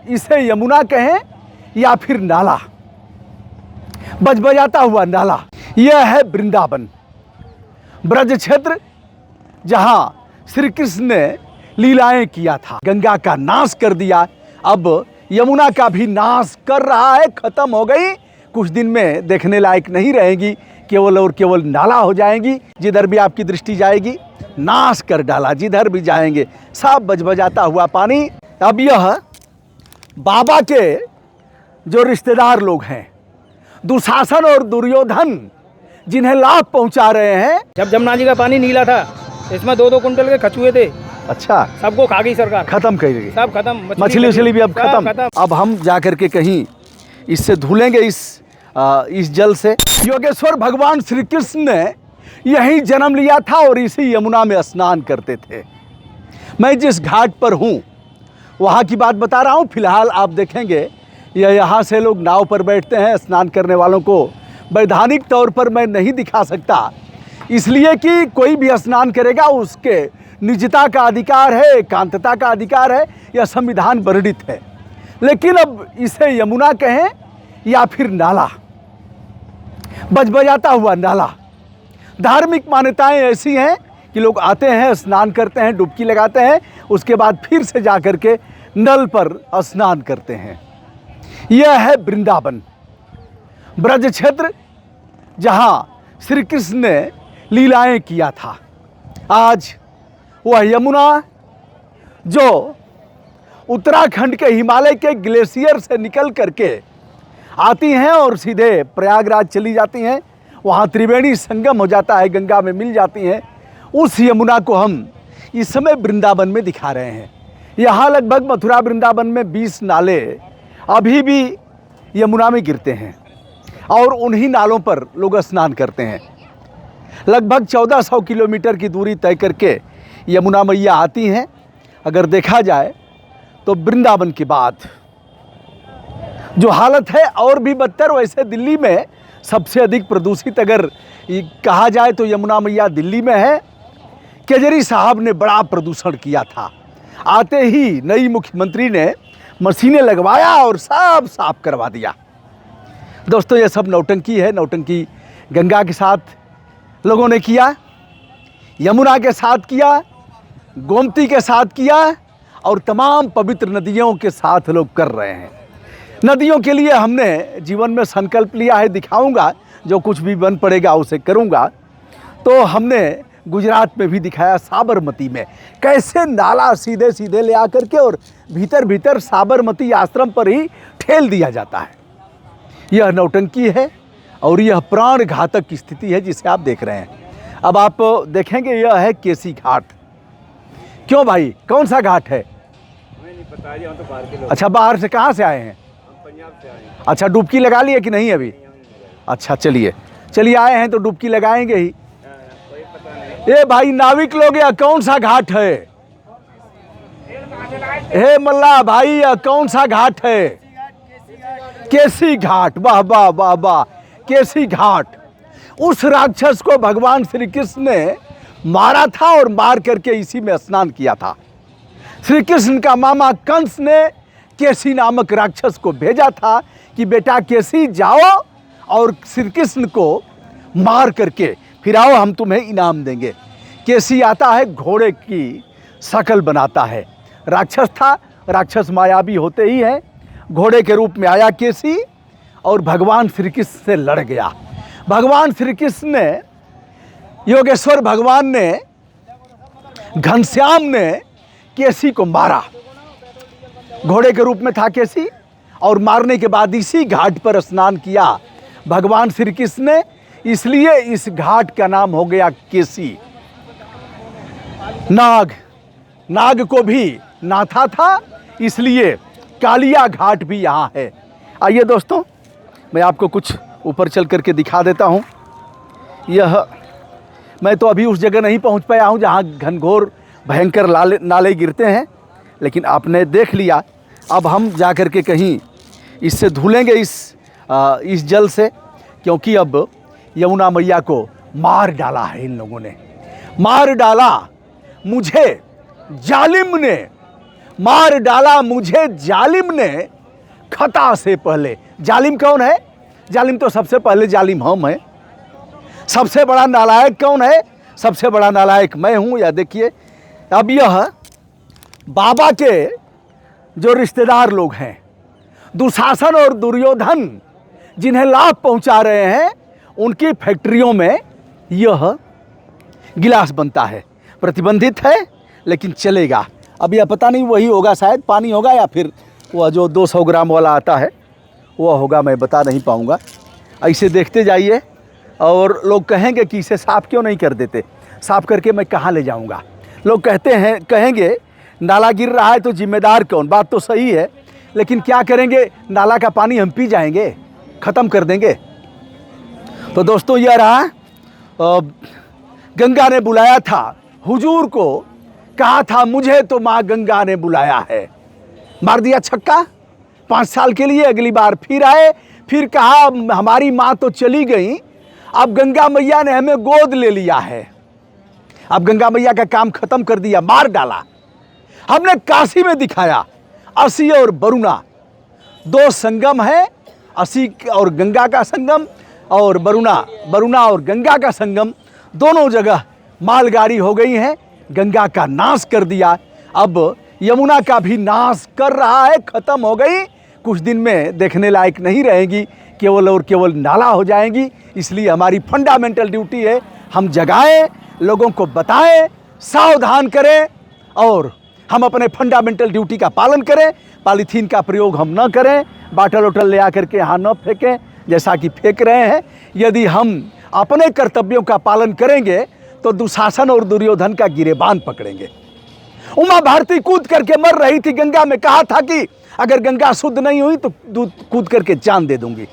इसे यमुना कहें या फिर नाला, बजबजाता हुआ नाला, यह है वृंदावन, ब्रज क्षेत्र जहां श्री कृष्ण ने लीलाएं किया था। गंगा का नाश कर दिया, अब यमुना का भी नाश कर रहा है, खत्म हो गई, कुछ दिन में देखने लायक नहीं रहेगी, केवल और केवल नाला हो जाएंगी। जिधर भी आपकी दृष्टि जाएगी नाश कर डाला, जिधर भी जाएंगे सब बजबजाता हुआ पानी। अब यह बाबा के जो रिश्तेदार लोग हैं, दुशासन और दुर्योधन, जिन्हें लाभ पहुंचा रहे हैं। जब जमुना जी का पानी नीला था, इसमें 2-2 कुंटल के कछुए थे। अच्छा, सबको खा गई सरकार, खत्म कर गई, सब खत्म, मछली उछली भी अब खत्म। अब हम जाकर के कहीं इससे धुलेंगे, इस जल से। योगेश्वर भगवान श्री कृष्ण ने यहीं जन्म लिया था और इसी यमुना में स्नान करते थे। मैं जिस घाट पर हूँ वहाँ की बात बता रहा हूँ। फिलहाल आप देखेंगे यहाँ से लोग नाव पर बैठते हैं। स्नान करने वालों को वैधानिक तौर पर मैं नहीं दिखा सकता, इसलिए कि कोई भी स्नान करेगा उसके निजता का अधिकार है, एकांतता का अधिकार है, यह संविधान वर्णित है। लेकिन अब इसे यमुना कहें या फिर नाला, बजबजाता हुआ नाला, धार्मिक मान्यताएं ऐसी हैं कि लोग आते हैं, स्नान करते हैं, डुबकी लगाते हैं, उसके बाद फिर से जा कर के नल पर स्नान करते हैं। यह है वृंदावन, ब्रज क्षेत्र जहां श्री कृष्ण ने लीलाएं किया था। आज वह यमुना जो उत्तराखंड के हिमालय के ग्लेशियर से निकल करके आती हैं और सीधे प्रयागराज चली जाती हैं, वहाँ त्रिवेणी संगम हो जाता है, गंगा में मिल जाती हैं, उस यमुना को हम इस समय वृंदावन में दिखा रहे हैं। यहाँ लगभग मथुरा वृंदावन में 20 नाले अभी भी यमुना में गिरते हैं और उन्हीं नालों पर लोग स्नान करते हैं। लगभग 1400 किलोमीटर की दूरी तय करके यमुना मैया आती हैं। अगर देखा जाए तो वृंदावन के बाद जो हालत है और भी बदतर। वैसे दिल्ली में सबसे अधिक प्रदूषित अगर कहा जाए तो यमुना मैया दिल्ली में है। केजरी साहब ने बड़ा प्रदूषण किया था, आते ही नई मुख्यमंत्री ने मशीनें लगवाया और सब साफ करवा दिया। दोस्तों, ये सब नौटंकी है। नौटंकी गंगा के साथ लोगों ने किया, यमुना के साथ किया, गोमती के साथ किया और तमाम पवित्र नदियों के साथ लोग कर रहे हैं। नदियों के लिए हमने जीवन में संकल्प लिया है, दिखाऊंगा, जो कुछ भी बन पड़ेगा उसे करूंगा। तो हमने गुजरात में भी दिखाया, साबरमती में कैसे नाला सीधे सीधे ले आकर के और भीतर भीतर साबरमती आश्रम पर ही ठेल दिया जाता है। यह नौटंकी है और यह प्राण घातक स्थिति है जिसे आप देख रहे हैं। अब आप देखेंगे यह है केसी घाट। क्यों भाई, कौन सा घाट है? हमें नहीं पता जी, हम तो बाहर के लोग। अच्छा, बाहर से कहाँ से आए हैं? हम पंजाब से आए हैं। अच्छा, डुबकी लगा लिए कि नहीं अभी? अच्छा, चलिए आए हैं तो डुबकी लगाएंगे ही। कोई पता नहीं। ए भाई नाविक लोग, यह कौन सा घाट है? हे मल्ला भाई, यह कौन सा घाट है? केसी घाट। वाह वाह वाह वाह, केसी घाट। उस राक्षस को भगवान श्री कृष्ण ने मारा था और मार करके इसी में स्नान किया था। श्री कृष्ण का मामा कंस ने केसी नामक राक्षस को भेजा था कि बेटा केसी जाओ और श्री कृष्ण को मार करके फिर आओ, हम तुम्हें इनाम देंगे। केसी आता है, घोड़े की शक्ल बनाता है, राक्षस था, राक्षस मायावी होते ही हैं। घोड़े के रूप में आया केसी और भगवान श्री कृष्ण से लड़ गया। भगवान श्री कृष्ण ने, योगेश्वर भगवान ने, घनश्याम ने केसी को मारा। घोड़े के रूप में था केसी और मारने के बाद इसी घाट पर स्नान किया भगवान श्री कृष्ण ने, इसलिए इस घाट का नाम हो गया केसी। नाग को भी नाथा था, इसलिए कालिया घाट भी यहाँ है। आइए दोस्तों, मैं आपको कुछ ऊपर चल करके दिखा देता हूँ। मैं तो अभी उस जगह नहीं पहुँच पाया हूँ जहाँ घनघोर भयंकर नाले गिरते हैं, लेकिन आपने देख लिया। अब हम जा कर के कहीं इससे धुलेंगे, इस जल से, क्योंकि अब यमुना मैया को मार डाला है इन लोगों ने, मार डाला। मुझे जालिम ने मार डाला मुझे जालिम ने खता से पहले। जालिम कौन है? जालिम तो सबसे पहले जालिम हम हैं। सबसे बड़ा नालायक कौन है? सबसे बड़ा नालायक मैं हूं। या देखिए, अब यह बाबा के जो रिश्तेदार लोग हैं, दुशासन और दुर्योधन जिन्हें लाभ पहुंचा रहे हैं, उनकी फैक्ट्रियों में यह गिलास बनता है। प्रतिबंधित है लेकिन चलेगा। अब यह पता नहीं वही होगा, शायद पानी होगा या फिर वह जो 200 ग्राम वाला आता है वह होगा, मैं बता नहीं पाऊंगा। ऐसे देखते जाइए और लोग कहेंगे कि इसे साफ़ क्यों नहीं कर देते। साफ़ करके मैं कहाँ ले जाऊंगा? लोग कहेंगे नाला गिर रहा है तो जिम्मेदार कौन? बात तो सही है, लेकिन क्या करेंगे? नाला का पानी हम पी जाएंगे, ख़त्म कर देंगे। तो दोस्तों, यह रहा, गंगा ने बुलाया था हुजूर को, कहा था मुझे तो माँ गंगा ने बुलाया है। मार दिया छक्का 5 साल के लिए। अगली बार फिर आए, फिर कहा हमारी माँ तो चली गई, अब गंगा मैया ने हमें गोद ले लिया है। अब गंगा मैया का काम खत्म कर दिया, मार डाला। हमने काशी में दिखाया, असी और वरुणा 2 संगम है, असी और गंगा का संगम, और वरुणा और गंगा का संगम। दोनों जगह मालगाड़ी हो गई है, गंगा का नाश कर दिया। अब यमुना का भी नाश कर रहा है, खत्म हो गई। कुछ दिन में देखने लायक नहीं रहेगी, केवल और केवल नाला हो जाएंगी। इसलिए हमारी फंडामेंटल ड्यूटी है, हम जगाएं, लोगों को बताएं, सावधान करें और हम अपने फंडामेंटल ड्यूटी का पालन करें। पॉलीथीन का प्रयोग हम न करें, बाटल वोटल ले आकर के यहाँ न फेंकें जैसा कि फेंक रहे हैं। यदि हम अपने कर्तव्यों का पालन करेंगे तो दुशासन और दुर्योधन का गिरेबान पकड़ेंगे। उमा भारती कूद करके मर रही थी गंगा में, कहा था कि अगर गंगा शुद्ध नहीं हुई तो कूद करके जान दे दूंगी।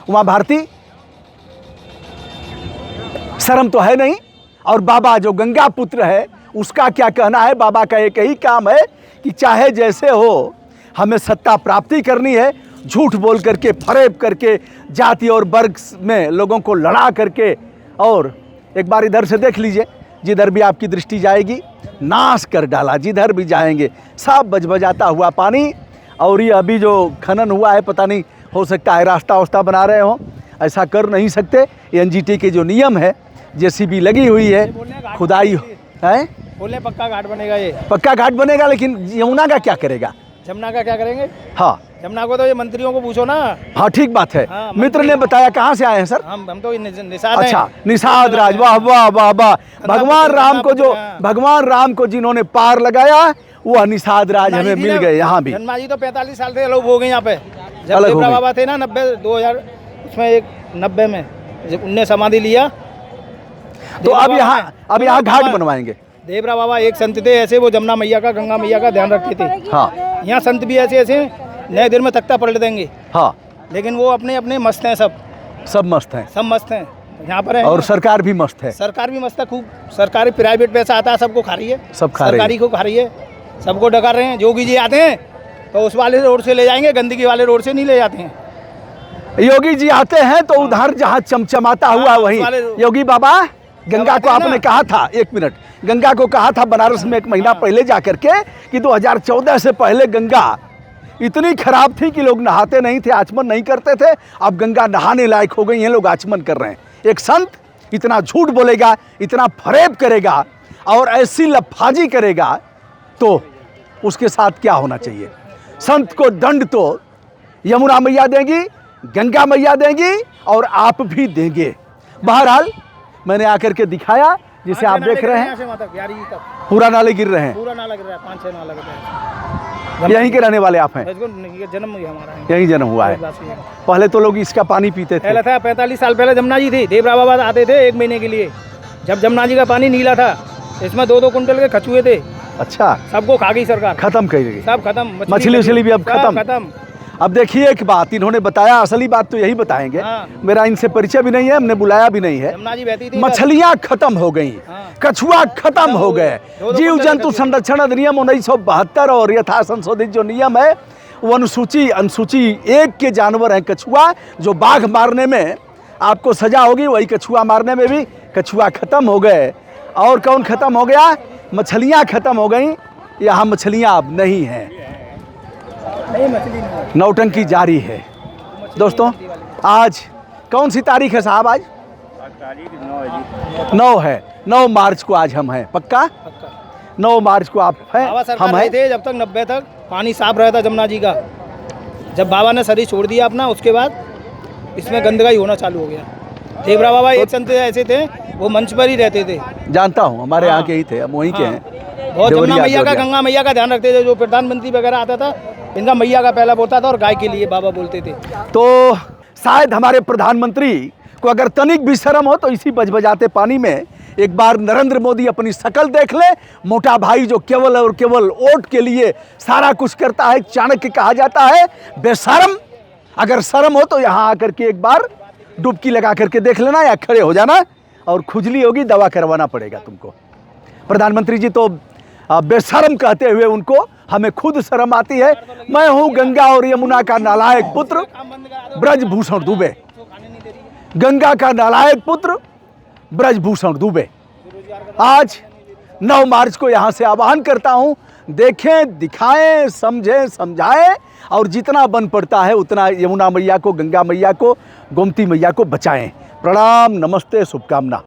उमा भारती, शर्म तो है नहीं। और बाबा जो गंगा पुत्र है उसका क्या कहना है? बाबा का एक ही काम है कि चाहे जैसे हो, हमें सत्ता प्राप्ति करनी है। झूठ बोल करके, फरेब करके, जाति और वर्ग में लोगों को लड़ा करके। और एक बार इधर से देख लीजिए, जिधर भी आपकी दृष्टि जाएगी नाश कर डाला, जिधर भी जाएंगे सब बजबजाता हुआ पानी। और ये अभी जो खनन हुआ है, पता नहीं, हो सकता है रास्ता वास्ता बना रहे हो, ऐसा कर नहीं सकते। एनजीटी के जो नियम है, जेसीबी लगी हुई है, खुदाई है, बोले पक्का घाट बनेगा, ये पक्का घाट बनेगा। लेकिन यमुना का क्या करेगा? जमुना का क्या करेंगे? हाँ, जमुना को तो ये मंत्रियों को पूछो ना। हाँ, ठीक बात है। हाँ, मित्र ने बताया। कहाँ से आए हैं सर? हम तो निषाद। अच्छा, निषाद राज, वाह वाह वाह वाह। भगवान राम को जिन्होंने पार लगाया वह निषाद राज हमें मिल गए। यहाँ भी जन्मा जी तो 45 साल से अलग हो गए यहाँ पे। जब देवरा बाबा थे ना 90 में जब उनने समाधि लिया, तो अब यहाँ घाट बनवाएंगे। देवरा बाबा एक संत थे ऐसे, वो जमुना मैया का, गंगा मैया का ध्यान रखते थे। हाँ, यहाँ संत भी ऐसे नए देर में तख्ता पलट देंगे। हाँ, लेकिन वो अपने मस्त हैं, सब मस्त हैं, सब मस्त हैं यहाँ पर है। और सरकार भी मस्त है। सरकार भी मस्त है, खूब सरकारी प्राइवेट पैसा आता है, सबको खा रही है, सब खा रही है, सरकारी को खा रही है, सबको डका रहे हैं। जोगी जी आते हैं तो उस वाले रोड से ले जाएंगे, गंदगी वाले रोड से नहीं ले जाते हैं। योगी जी आते हैं तो उधर जहाँ चमचमाता हुआ वहीं। योगी बाबा गंगा को आपने कहा था, 1 मिनट, गंगा को कहा था बनारस में 1 महीना पहले जाकर के कि 2014 से पहले गंगा इतनी खराब थी कि लोग नहाते नहीं थे, आचमन नहीं करते थे। अब गंगा नहाने लायक हो गई है, लोग आचमन कर रहे हैं। एक संत इतना झूठ बोलेगा, इतना फरेब करेगा और ऐसी लफाजी करेगा तो उसके साथ क्या होना चाहिए? संत को दंड तो यमुना मैया देंगी, गंगा मैया देंगी और आप भी देंगे। बहरहाल मैंने आकर के दिखाया, जिसे आप देख रहे हैं, पूरा नाले गिर रहे हैं, पूरा नाला गिर रहा है, 5-6 नाला गिर रहा है। यहीं के रहने वाले आप हैं? जन्म हमारा यहीं जन्म हुआ है। पहले तो लोग इसका पानी पीते थे। पहले था 45 साल पहले जमुना जी थी, देवरा बाबा आते थे 1 महीने के लिए। जब जमुना जी का पानी नीला था, इसमें 2-2 कुंटल के कछुए थे। अच्छा, सबको खा गई सरकार, खत्म कर गई, सब खत्म। मछली उछली भी अब खत्म। अब देखिए एक बात इन्होंने बताया, असली बात तो यही बताएंगे। मेरा इनसे परिचय भी नहीं है, हमने बुलाया भी नहीं है। मछलियां खत्म हो गई, कछुआ खत्म हो गए। जीव जंतु संरक्षण अधिनियम 1972 और यथा संशोधित जो नियम है वो अनुसूची 1 के जानवर हैं कछुआ। जो बाघ मारने में आपको सजा होगी, वही कछुआ मारने में भी कछुआ खत्म हो गए। और कौन खत्म हो गया? मछलियां खत्म हो गई। यहाँ मछलियाँ अब नहीं हैं, नहीं मछली नहीं। नौटंकी जारी है। दोस्तों आज कौन सी तारीख है साहब? आज 9 है। 9 मार्च को आज हम हैं, पक्का? पक्का 9 मार्च को आप हैं, बाबा सरकार हम रहे हैं। थे जब तक 90 तक पानी साफ रहा था जमुना जी का। जब बाबा ने शरीर छोड़ दिया अपना, उसके बाद इसमें गंदगी होना चालू हो गया। देवरा बाबा एक संत ऐसे थे, वो मंच पर ही रहते थे। जानता हूँ, हमारे यहाँ हाँ। के ही थे, हम वहीं के हाँ। हैं। बहुत जमुना देवरिया, मैया का, देवरिया। गंगा मैया का ध्यान रखते थे। जो प्रधानमंत्री वगैरह आता था, इनका मैया का पहला बोलता था और गाय के लिए बाबा बोलते थे। तो शायद हमारे प्रधानमंत्री को अगर तनिक भी शर्म हो तो इसी बजबजाते पानी में एक बार नरेंद्र मोदी अपनी शक्ल देख ले। मोटा भाई जो केवल और केवल वोट के लिए सारा कुछ करता है, चाणक्य कहा जाता है, बेशर्म। अगर शर्म हो तो यहाँ आकर के एक बार डुबकी लगा करके देख लेना, या खड़े हो जाना, और खुजली होगी, दवा करवाना पड़ेगा तुमको। प्रधानमंत्री जी तो बेशर्म कहते हुए उनको हमें खुद शर्म आती है। मैं हूँ गंगा और यमुना का नालायक पुत्र ब्रजभूषण दुबे, गंगा का नालायक पुत्र ब्रजभूषण दुबे। आज 9 मार्च को यहाँ से आह्वान करता हूँ, देखें, दिखाएं, समझें, समझाएं, और जितना बन पड़ता है उतना यमुना मैया को, गंगा मैया को, गोमती मैया को बचाएं। प्रणाम, नमस्ते, शुभकामना।